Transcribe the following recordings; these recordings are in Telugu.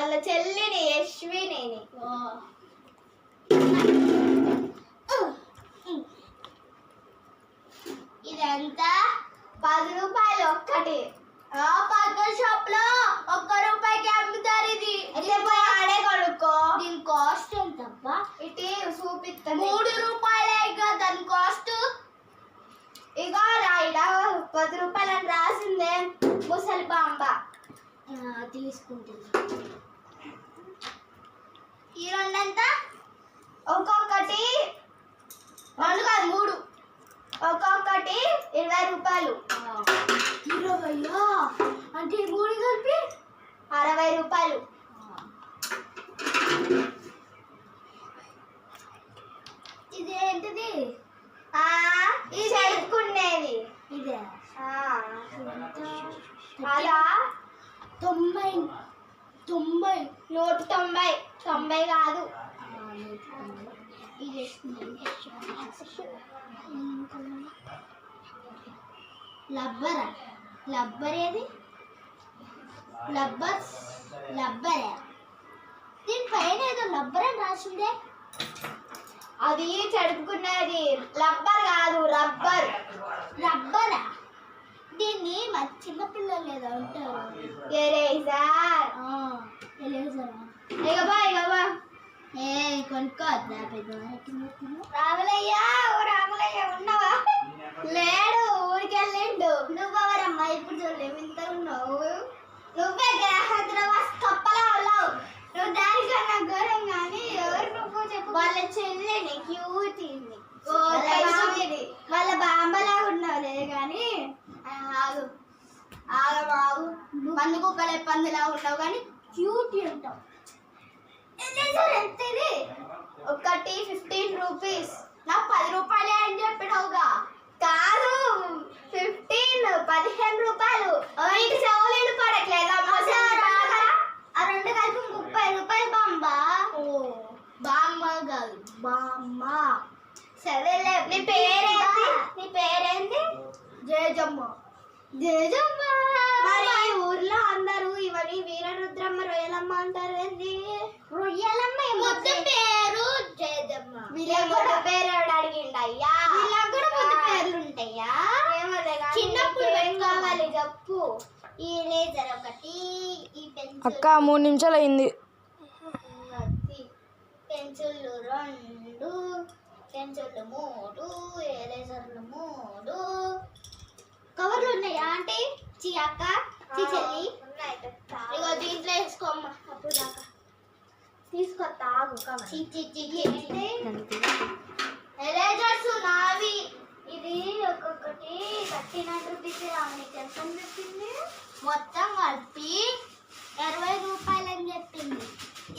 వాళ్ళ చెల్లిని యశ్విని. ఇదంతా 10 రూపాయలు ఒక్కటి. పక్కన షాప్ లో 1 రూపాయికి అమ్ముతారు. ఇది ఆడే కొనుక్కో. దీని కాస్ట్ ఎంతబ్బా? ఇటు చూపిస్తాను. 3 రూపాయలే. ఇక దాని కాస్ట్ ఇగో రాయిడా 10 రూపాయలు అని రాసిందే. ముసలి బాంబ తీసుకుంటుంది. ఈ రెండంతా ఒక్కొక్కటి 2 కాదు 3, ఒక్కొక్కటి 20 రూపాయలు. 20 అంటే 3 కలిపి 60 రూపాయలు. ఇదేంటిది? ఇది చదువుకునేది. ఇదే అలా 90 190 కాదు. ఇది లబ్బర్ ఏది? లబ్బరే. దీనిపైన ఏదో లబ్బర్ అని రాసిందే. అది చదువుకున్నది. లబ్బర్ కాదు, రబ్బరా. దీన్ని మా చిన్నపిల్లలు ఏదో ఉంటారు. ఎరేజర్. ఇగబా కొనుక్కోవద్దా? రాములయ్య ఉన్నావా? లేడు, ఊరికెళ్ళిండు. నువ్వెవరమ్మా? ఇప్పుడు చూడలేము ఇంత ఉన్నావు. నువ్వే హైదరాబాద్ కప్పలా ఉన్నావు. నువ్వు దానికన్నా ఘోరం కానీ ఎవరు నువ్వు చెప్పు. వాళ్ళ చెల్లిని క్యూట్ వాళ్ళ బాంబలా ఉన్నావులే కానీ ఆగు పంది కుక్కలే పందిలా ఉంటావు కానీ క్యూట్ ఉంటావు. ఎంత ఇది? ఒకటి 15 రూపీస్. నాకు 10 రూపాయలే అని చెప్పినావుగా. కాదు 15 రూపాయలు. చెవులేడు పడట్లేదా? ఆ 2 కలిపి 30 రూపాయలు. బామ్మ కాదు బామ్మ. సరేలే. నీ పేరేంటి? జయజమ్మ. మరి ఊర్లో అందరూ ఇవన్నీ వీరరుద్రమ్మ రొయ్యలమ్మ అంటారు. ఏంది రొయ్యలమ్మ? ముద్దు పేరు జయజమ్మ. వీళ్ళ పేరు ఎవడు అడిగిండయ్యా? వీళ్ళకి కూడా ముద్దు పేర్లు ఉంటాయా? చిన్నప్పుడు ఏం కావాలి చెప్పు. ఈ లేజర్ ఒకటి, ఈ పెన్సిల్. అక్క 3 నిమిషాలు అయింది. పెన్సిళ్ళు 2, పెన్సిళ్ళు 3, ఎరేజర్లు 3. కవర్లు ఉన్నాయా అంటే? అక్క చెల్లి ఇగో దీంట్లో వేసుకోమ్మ. అప్పుడు దాకా తీసుకొస్తా. ఆగు. ఎరేజర్స్ నావి. ఇది ఒక్కొక్కటి 39 రూపీస్. నీకు ఎంత చెప్పింది? మొత్తం కలిపి 20 రూపాయలు అని చెప్పింది.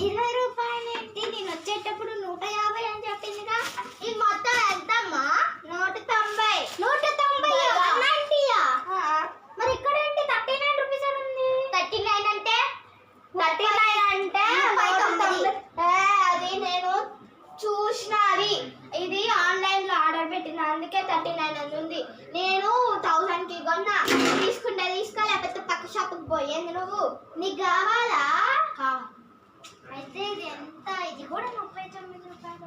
20 రూపాయలు ఏంటి? నేను వచ్చేటప్పుడు 150 అని చెప్పిందిగా. ఇది మొత్తం ఎంతమ్మా? 190. 190 మరి ఇక్కడ ఏంటి 39 రూపీస్ అని ఉంది? 39 అంటే అది నేను చూసినది. ఇది ఆన్లైన్ లో ఆర్డర్ పెట్టిన, అందుకే 39 అని ఉంది. నేను 1000కి కొన్నా. తీసుకుంటే తీసుకో, లేకపోతే పక్క షాప్కి పోయేది. నువ్వు నీకు కావాలా? అయితే ఇది ఎంత? ఇది కూడా 39 రూపాయలు.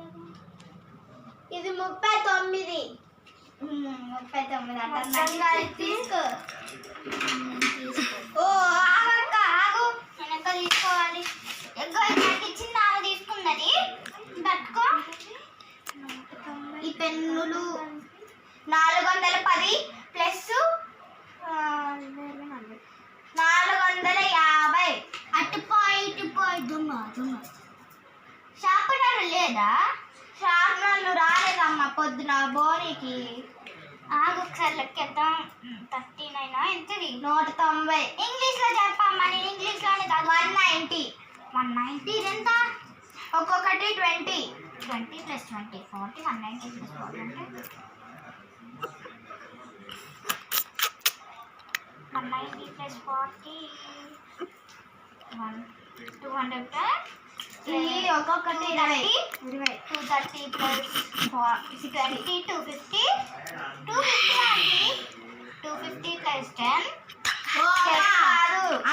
ఇది 39 అంటే తీసుకో. ఓ ఆగక్క ఆగు. వెనక తీసుకోవాలి. ఇచ్చింది ఆమె తీసుకున్నది. పట్టుకో. ఈ పెన్నులు 410 ప్లస్ 450. అటుపోయి షార్పనర్ లేదా? షార్పనర్లు రాలేదమ్మా పొద్దున బోనికి. ఆగు ఒకసారి లెక్కేద్దాం. 39 ఎంతది? 190. ఇంగ్లీష్లో చెప్పమ్మా. నేను ఇంగ్లీష్లోనే కాదు. 190 ఎంత? ఒక్కొక్కటి 20 ప్లస్ 20 40. 190 ప్లస్ 40 అంటే 190 ప్లస్ 40 200. ఒక్కొక్కటి 20. 230 ప్లస్ 20 250. 250 ప్లస్ 10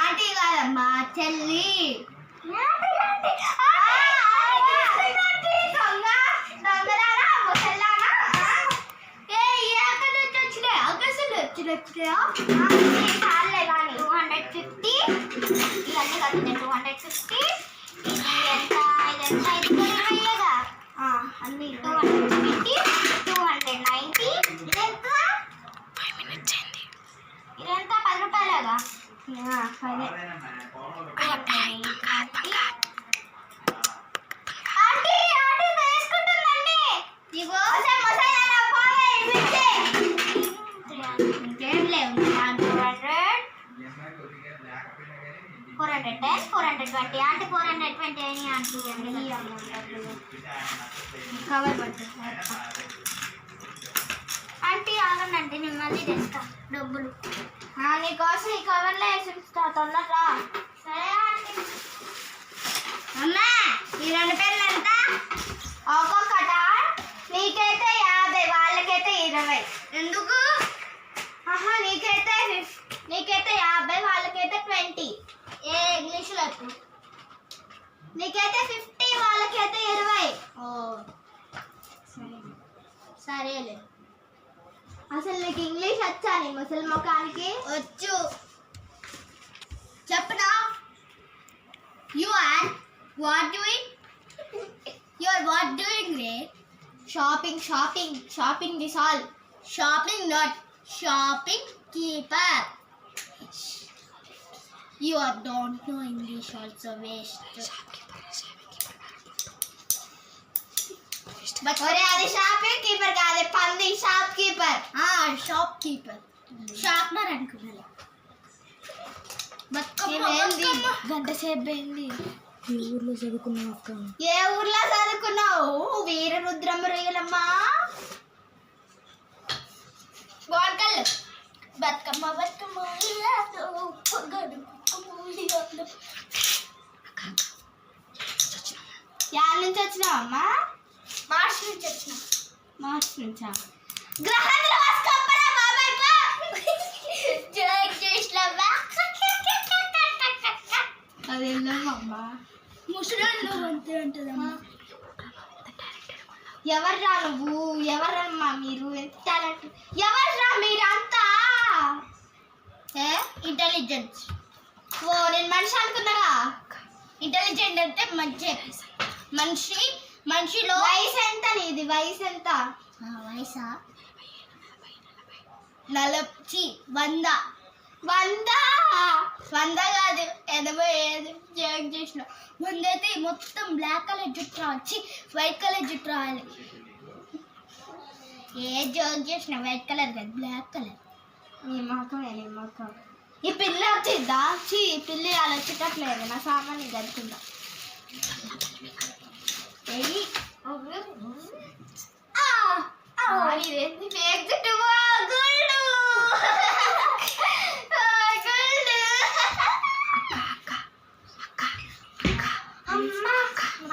ఆంటీ కాదమ్మా చెల్లి. 5 అన్ని 220 290 ఇదెంత 5 minutes అయింది. ఇదంతా 10 రూపాయలేగా. ఇంకేం లేవు. 410 420 అంటే 420 అని అంటుంది. కవర్ పడుతుంది అంటే ఆగండి, నేను మళ్ళీ తెస్తా డబ్బులు. నీకోసం ఈ కవర్లో వేసి ఇస్తా తొందరగా. సరే ఆంటీ. అమ్మా ఈ 2 పెన్నులు ఎంత? ఒక్కొక్కట నీకైతే 50, వాళ్ళకైతే 20. ఎందుకు? నీకైతే 50, వాళ్ళకైతే 20. ఏ ఇంగ్లీష్లో ఎప్పుడు? నీకైతే 50, వాళ్ళకైతే 20. సరేలే. అసలు నీకు ఇంగ్లీష్ వచ్చా? నీ ముసలి ముఖానికి వచ్చు. చెప్పనా? You are what doing? You are what doing, Ray? Shopping this all. Shopping not shopping keeper. You are don't know English also waste. ఒరే అది షాపింగ్ కీపర్ కాదే, పంది shop keeper. Shop keeper sharpener అనుకున్నాను. గంట సేపు అయింది. ఏ ఊర్లో చదువుకున్నావు అక్క? ఏ ఊర్లో చదువుకున్నావు? వీరరుద్రమరయ్యలమ్మ గోల్కల్ బతుకమ్మ బతుకమ్మ యాడ్ నుంచి వచ్చినావమ్మా? మార్చ్ నుంచి వచ్చినా. మార్చ్ నుంచా? గ్రహాలు వాసుకోపరా బాబాయ్ పా. జోక్ చేసినవా? అదేందమ్మా ముసలాళ్ళు అంతే ఉంటుందమ్మా. ఎవర్రా నువ్వు? ఎవర్రమ్మా మీరు? ఎంత టాలెంట్! ఎవర్రా మీరంతా? ఇంటెలిజెన్స్. నేను మనిషి అనుకున్నాగా. ఇంటెలిజెంట్ అంటే మనిషిలో వయసు ఎంత? నీది వయసు ఎంత? వయసా 40 100 కాదు 85. జోక్ చేసిన. ముందైతే మొత్తం బ్లాక్ కలర్ జుట్టు వచ్చి వైట్ కలర్ జుట్టు రావాలి. ఏ జోక్ చేసిన? వైట్ కలర్ కాదు, బ్లాక్ కలర్. ఈ పిల్ల వచ్చిద్దా? ఈ పిల్ల అలా వచ్చేటట్లేదు. నా సామాన్లు గడుతుందా?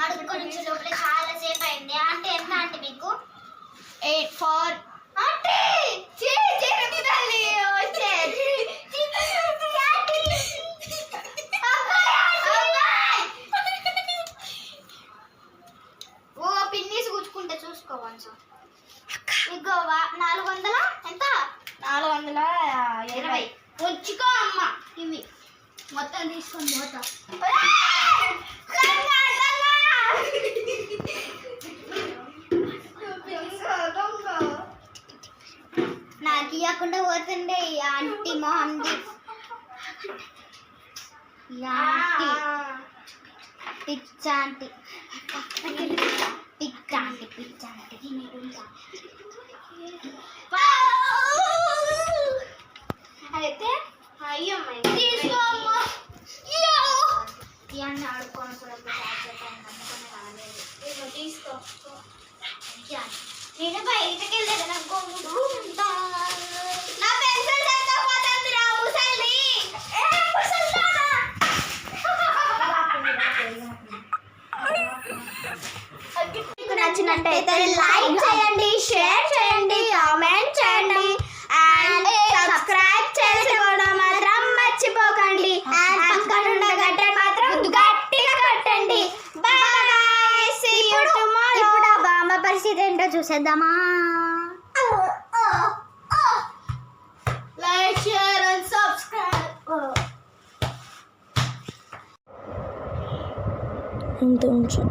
అడుగుకొని లోపల చాలా సేపు అయింది. అంటే ఎంత అంటే మీకు 8 4 అంటే పిన్నీసి కూర్చుకుంటే చూసుకోవాలి. ఇంకో 400 ఎంత? 420. ఉంచుకో అమ్మ. ఇవి మొత్తం తీసుకొని పోతా. నాకు ఇవ్వకుండా పోతుండే ఆంటీ మొహంది. పిచ్చాంటి అయితే ఇవన్నీ ఆడుకోని తీసుకో. నేను బయటకు వెళ్ళేది. నా పెన్సిల్ తెచ్చకపోతుంది రా ముసలి. నచ్చినట్టయితే లైక్ చేయండి, షేర్ చేయండి, కామెంట్ చేయండి అండ్ సబ్స్క్రైబ్ చేసుకోవడం మాత్రం మర్చిపోకండి. పక్కనున్న గంటను మాత్రం గట్టిగా కొట్టండి. బాయ్. See you tomorrow. ఇప్పుడు ఆ బామ్మ పరిస్థితి ఏంటో చూసేద్దామా? Like share and subscribe. అంతే ఉంచు.